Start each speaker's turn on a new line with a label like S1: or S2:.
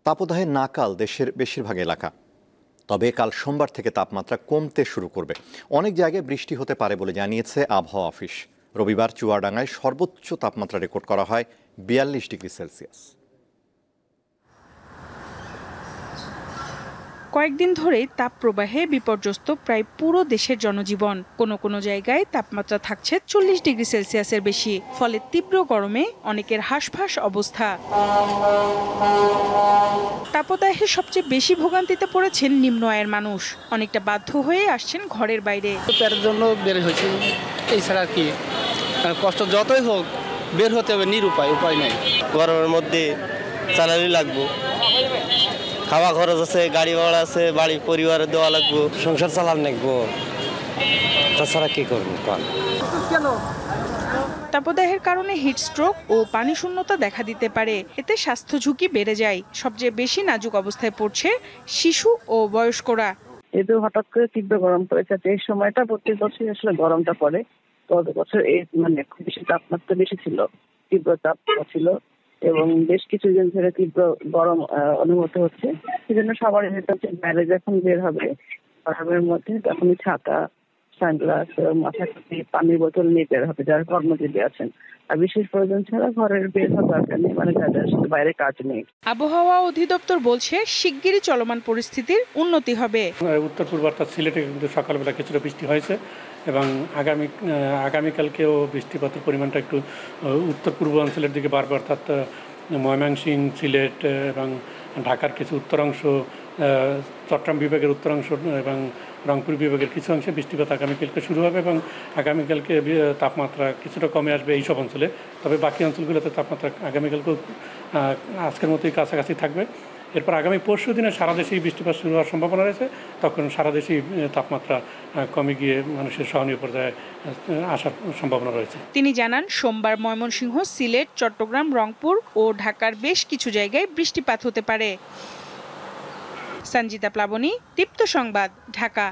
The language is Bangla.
S1: তাপদাহের নাকাল দেশের বেশিরভাগ এলাকা। তবে কাল সোমবার থেকে তাপমাত্রা কমতে শুরু করবে। অনেক জায়গায় বৃষ্টি হতে পারে বলে জানিয়েছে আবহাওয়া অফিস। রবিবার চুয়াডাঙ্গায় সর্বোচ্চ তাপমাত্রা রেকর্ড করা হয় ৪২ ডিগ্রি সেলসিয়াস।
S2: কয়েকদিন ধরেই তাপপ্রবাহে বিপর্যস্ত প্রায় পুরো দেশের জনজীবন। কোনো জায়গায় তাপমাত্রা থাকছে ৪০ ডিগ্রি সেলসিয়াসের বেশি। ফলে তীব্র গরমে অনেকের হাঁসফাঁস অবস্থা। তাপদাহে সবচেয়ে বেশি ভোগান্তিতে পড়েছেন নিম্ন আয়ের মানুষ। অনেকটা বাধ্য হয়ে আসছেন ঘরের বাইরে।
S3: পেটের জন্য বের হয়েছে, এছাড়া কি কষ্ট যতই হোক বের হতে হবে, উপায় নাই।
S4: গরমের মধ্যে চালানি লাগবো, খাওয়া খরচ আছে, গাড়ি ভাড়া আছে, বাড়ি পরিবারে দেওয়া লাগবো, সংসার চালান লাগবো, তাছাড়া কি করবো।
S2: তাপদাহের কারণে হিটস্ট্রোক ও পানি শূন্যতা দেখা দিতে পারে। এতে স্বাস্থ্য ঝুঁকি বেড়ে যায়। সবচেয়ে বেশি নাজুক অবস্থায় পড়ছে শিশু ও বয়স্করা।
S5: যেহেতু হঠাৎ করে তীব্র গরম পড়েছে, এই সময়টা প্রত্যেক বছর আসলে গরমটা পড়ে। গত বছর খুব বেশি তাপমাত্রা বেশি ছিল, তীব্র তাপমাত্রা ছিল এবং বেশ কিছুদিন ধরে তীব্র গরম অনুভূত হচ্ছে। সেজন্য সবার বাইরে যখন বের হবে গরমের মধ্যে তখনই ছাতা, সানগ্লাস, মাথা টুপি, পানির বোতল নিয়ে বের হবে যারা কর্মজীবী আছেন। আর বিশেষ প্রয়োজন ছাড়া ঘরের বের হওয়ার দরকার নেই, যাদের বাইরে কাজ নেই।
S2: আবহাওয়া অধিদপ্তর বলছে শিগগিরই চলমান পরিস্থিতির উন্নতি হবে।
S6: উত্তর পূর্ব অর্থাৎ সিলেটে কিন্তু সকালবেলা কিছুটা বৃষ্টি হয়েছে এবং আগামীকালকেও বৃষ্টিপাতের পরিমাণটা একটু উত্তর পূর্ব অঞ্চলের দিকে বাড়বে, অর্থাৎ ময়মনসিংহ, সিলেট এবং ঢাকার কিছু উত্তরাংশ, চট্টগ্রাম বিভাগের উত্তরাংশ এবং রংপুর বিভাগের কিছু অংশে বৃষ্টিপাত আগামীকালকে শুরু হবে এবং আগামীকালকে তাপমাত্রা কিছুটা কমে আসবে এইসব অঞ্চলে। তবে বাকি অঞ্চলগুলোতে তাপমাত্রা আগামীকালকেও আজকের মতোই কাছাকাছি থাকবে। এরপর আগামী পরশু দিনে সারা দেশেই বৃষ্টিপাত শুরু হওয়ার সম্ভাবনা রয়েছে। তখন সারা দেশেই তাপমাত্রা কমে গিয়ে মানুষের সহনীয় পর্যায়ে আসার সম্ভাবনা রয়েছে।
S2: তিনি জানান, সোমবার ময়মনসিংহ, সিলেট, চট্টগ্রাম, রংপুর ও ঢাকার বেশ কিছু জায়গায় বৃষ্টিপাত হতে পারে। সঞ্জিতা প্লাবনী, দীপ্ত সংবাদ, ঢাকা।